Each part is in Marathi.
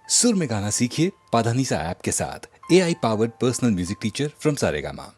सुर में गाना सीखिए पाधानीसा ऐप के साथ। AI powered personal music teacher from Saregama.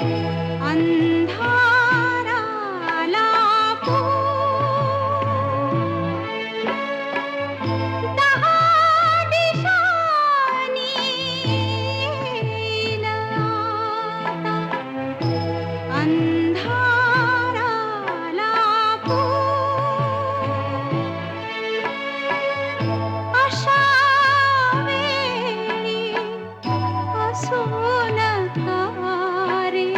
अंधाराला दहा दिशांनी येईल आता. अंधाराला अशा वेळी असू नका रे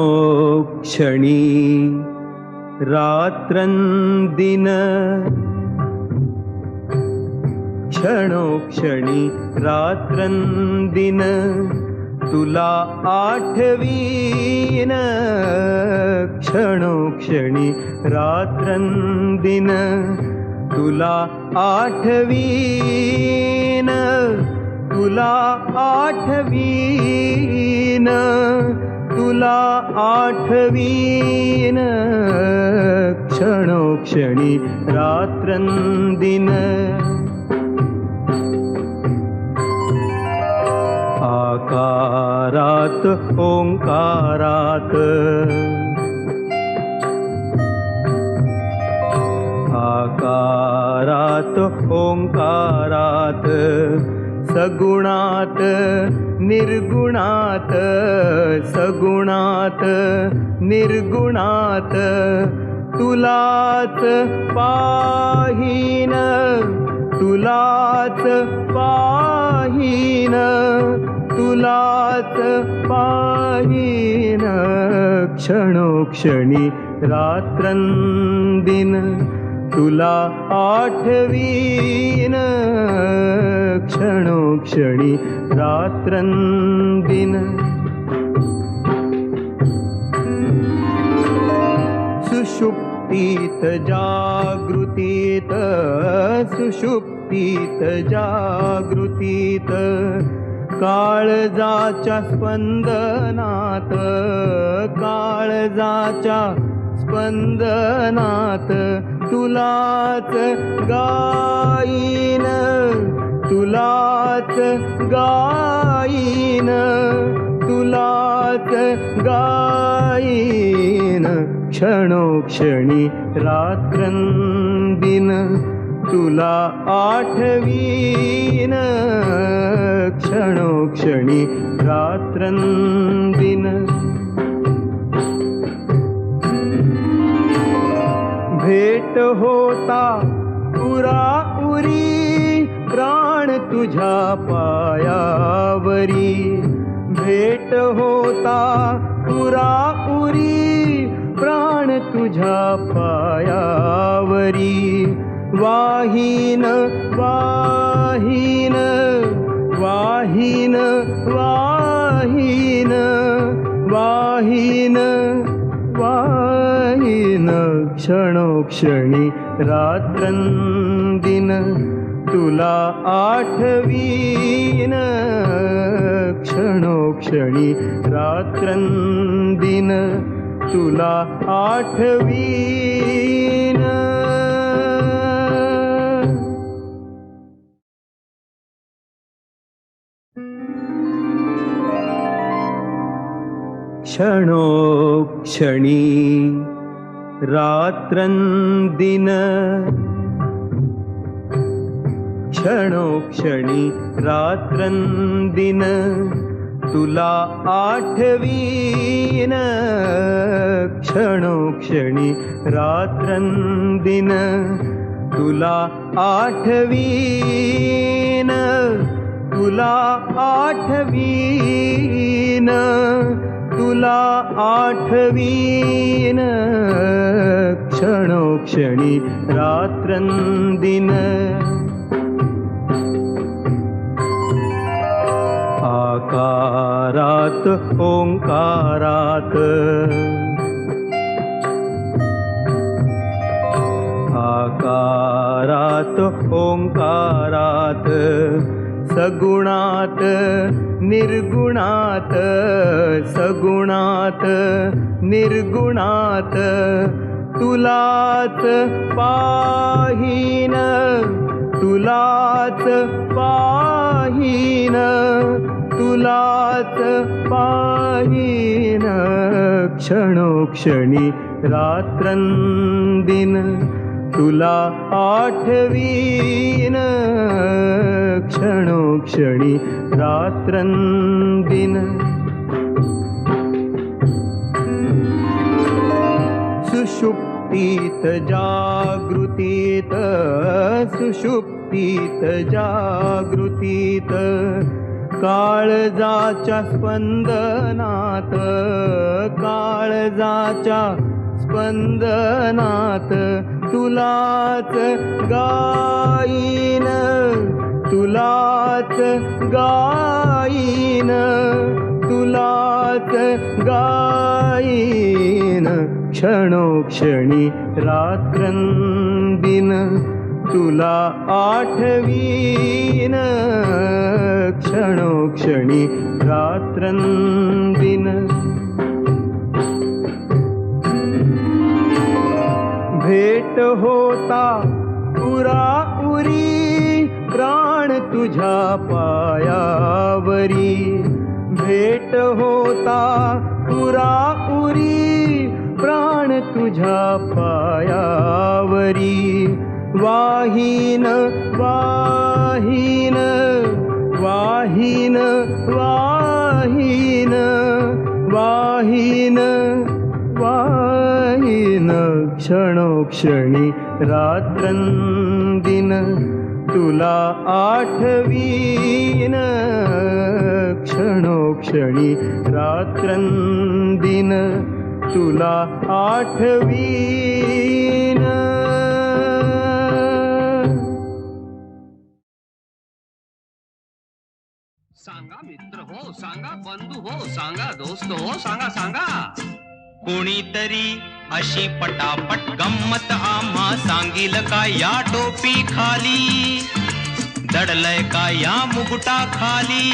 क्षणोक्षणी रात्रंदिन क्षणोक्षणी रात्रंदिन तुला आठवीन क्षणोक्षणी रात्रंदिन तुला आठवीन तुला आठवीन तुला आठवीन क्षणोक्षणी रात्रंदिन आकारात ओंकारात आकारात ओंकारात सगुणात निर्गुणात सगुणात निर्गुणात तुलाच पाहीन तुलाच पाहीन तुलाच पाहीन क्षणोक्षणी रात्रंदिन तुला आठवीन क्षणोक्षणी रात्रंदिन सुषुप्तीत जागृतीत सुषुप्तीत जागृतीत काळजाच्या स्पंदनात काळजाच्या स्पंदनात तुलाच गाईन तुलाच गाईन तुलाच गाईन क्षणोक्षणी रात्रंदिन तुला आठवीन क्षणोक्षणी रात्रंदिन भेट होता उराउरी प्राण तुझ्या पायावरी भेट होता उराउरी प्राण तुझ्या पायावरी वाहीन वाहीन वाहीन वाहीन वाहीन वाहीन क्षणोक्षणी रात्रंदिन तुला आठवीन क्षणोक्षणी रात्रंदिन तुला आठवीन क्षणोक्षणी रात्रंदिन क्षणोक्षणी रात्रंदिन तुला आठवीन क्षणोक्षणी रात्रंदिन तुला आठवीन तुला आठवीन तुला आठवीन क्षणोक्षणी रात्रंदिन आकारात ओंकारात आकारात ओंकारात सगुणात निर्गुणात सगुणात निर्गुणात तुलाच पाहीन तुलाच पाहीन तुलाच पाहीन क्षणोक्षणी रात्रंदिन तुला आठवीन क्षणोक्षणी रात्रंदिन सुषुप्तीत जागृतीत सुषुप्तीत जागृतीत काळजाच्या स्पंदनात काळजाच्या स्पंदनात तुलाच गाईन तुलाच गाईन तुलाच गाईन क्षणोक्षणी रात्रंदिन तुला आठवीन क्षणोक्षणी रात्रंदिन भेट होता उराउरी प्राण तुझ्या पायावरी भेट होता उरा उरी प्राण तुझ्या पायावरी वाहीन वाहीन वाहीन वाहीन वाहीन वाहीन क्षणोक्षणी रात्रंदिन तुला आठवीन क्षणोक्षणी रात्रंदिन तुला आठवीन. सांगा मित्र हो, सांगा बंधू हो, सांगा दोस्त हो, सांगा सांगा. कोणीतरी अशी पटापट गंमत आम्हा सांगील का या टोपी खाली, दडलय का या मुकुटा खाली,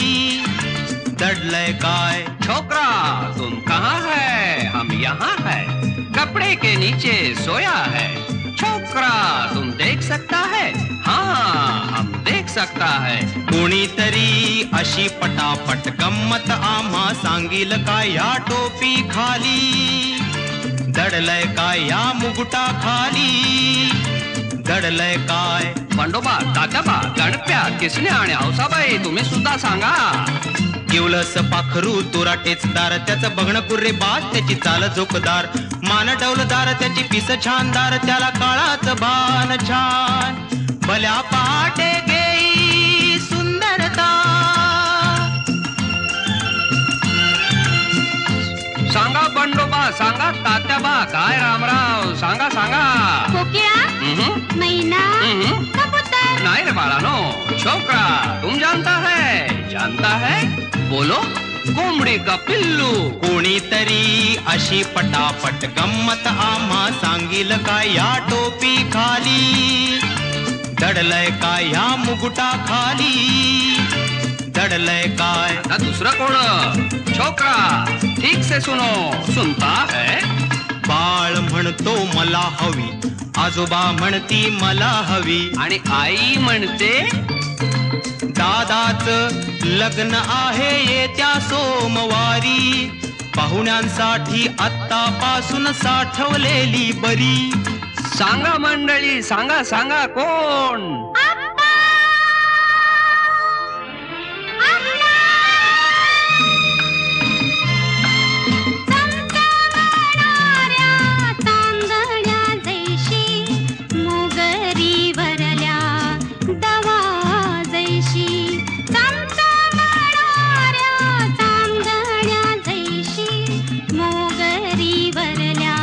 दडलय काय. छोकरा तुम कहाँ है, हम यहाँ है, कपड़े के नीचे सोया है. छोकरा तुम देख सकता है, हाँ हम देख सकता है. कोणीतरी अशी पटापट गंमत आम्हा सांगील का या टोपी खाली, दडलय का या मुकुटा खाली, दडलय काय. बंडोबा, तात्याबा, गणप्या, किसने आणि हौसाबाई तुम्ही सुद्धा सांगा. किवलस पाखरू तुरा टेचदार, त्याचं बघणं कुर्रे बाज, त्याची चाल झोपदार, मान डौलदार, त्याची पिस छानदार, त्याला काळाच भान छान. भल्या पहाटे गेई सुंदरता. सांगा बंडोबा, सांगा तात्याबा, काय रामराव, सांगा सांगा. कोकिळा, मैना, कबूतर. नहीं रे बाळानो, छोकरा तुम जानता है बोलो. कोंबडी का पिल्लू. कोणीतरी अशी पटापट गंमत आम्हा सांगील का या टोपी खाली, दडलय का या मुकुटा खाली, दडलय काय. आता दुसरं कोण. छोकरा ठीक से सुनो, सुनता है. बाळ म्हणतो मला हवी, आजोबा म्हणती मला हवी, आणि आई म्हणते दादाच लग्न आहे येत्या सोमवारी, पाहुण्यांसाठी आत्तापासून साठवलेली बरी. सांगा मंडळी, सांगा सांगा कोण. तांदळ्या जैशी मोगरी वरल्या दवा जैशी. तांदळ्या जैशी मोगरी वरल्या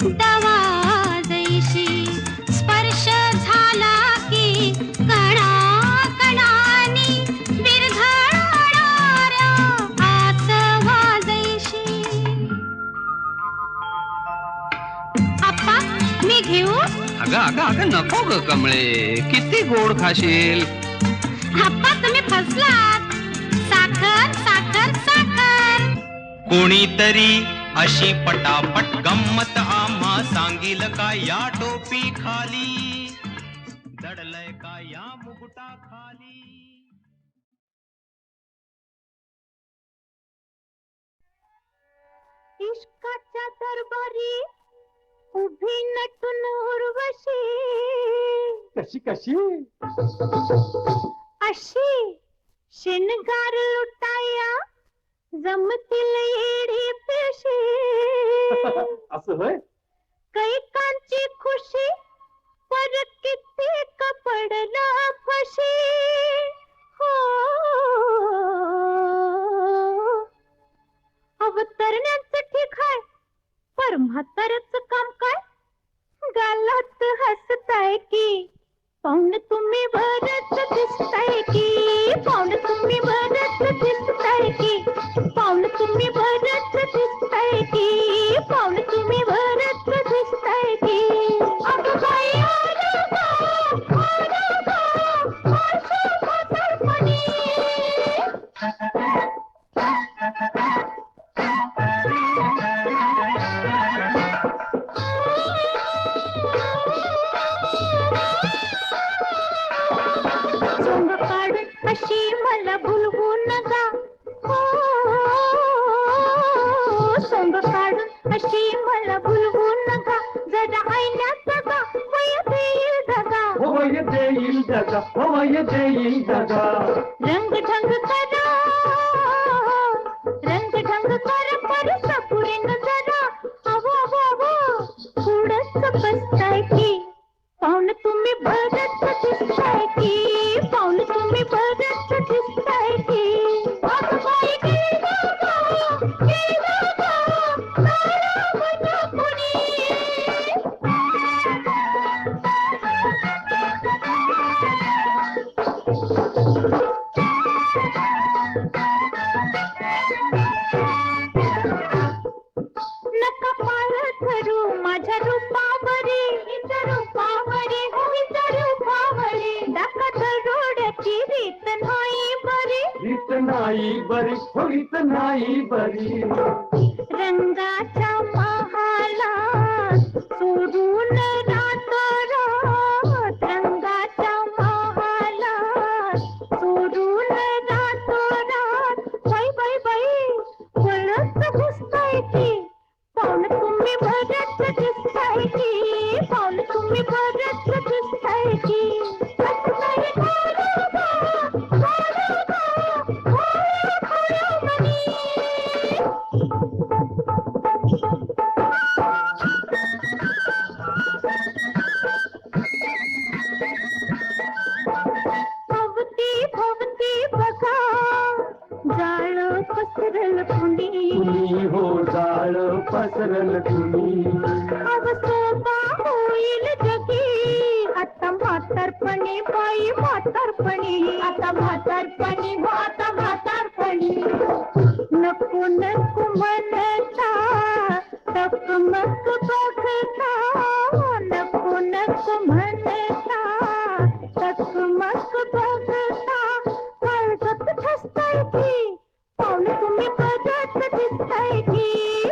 दवा जैशी. स्पर्श झाला की कणा कणानी बिरघळणाऱ्या आसवा जैशी. आप्पा मी घेऊ. अगं अगं अगं नको ग कमळे, किती गोड खाशील. आप्पा तुम्ही फसलात. साखर साखर साखर. कोणीतरी अशी पटापट गंमत आम्हा सांगील का या टोपी खाली, दडलय का या मुकुटा खाली. इश्काच्या दरबारी उभी नटून उर्वशी. कशी कशी अशी शिणगार लुटाया जमतील येडी पेशी. असं होय. कैकांची खुशी पर किती कपडला फशी. हो अवतरण्याचं ठीक आहे, पर म्हाताऱ्याचं काम काय. गालात हसताय की पाहुण तुम्ही भरत दिसताय की. पाहुण तुम्ही भरत दिसताय की. पाहुण तुम्ही भरत दिसताय की. पाहुण तुम्ही भरत दिसताय की. अगं बाई आलं गं, आलं गं, आशा म्हातारपणी. सोंग काढून अशी मला भुलवू नका. हो अशी मला भुलवू नका जरा आईण्याचा गा वय देईल धगा होय देईल जगा होय देईल जगा रंग ढंग करा रंग ढंग करा परसा पुरे न जरा अवो अवो अवो थोडंच बसताय की पाहुण तुम्ही बरंच दिसताय की पाहुण तुम्ही बरंच दिसताय की अगं बाई गेलं गं, तारा बना कुणी. नका पार धरू माझ्या रूपावरी हिच्या रूपावरी हो हिच्या रूपावरी डाका दरोड्याची रीत नाही बरी रीत नाही बरी हो रीत नाही बरी रंगाच्या महालात सोडून रातोरात रंगाच्या महालात सोडून रातोरात बाई बाई बाई बरंच घुसताय की पाहुण तुम्ही बरंच दिसताय की पाहुण तुम्ही बरंच दिसताय की असताय घोडोबा, घोडोबा, घोडो घोडो म्हणी. भवती भवती बघा जाळ पसरल कुणी कुणी हो जाळ पसरल कुणी अवसोबा होईल जगी आता म्हातारपणी बाई म्हातारपणी आता म्हातारपणी हो आता म्हातारपणी नको नको म्हणता टकमक बघता नको नको म्हणता टकमक बघता काळजात ठसताय की पाहुणे तुम्ही बघत दिसताय की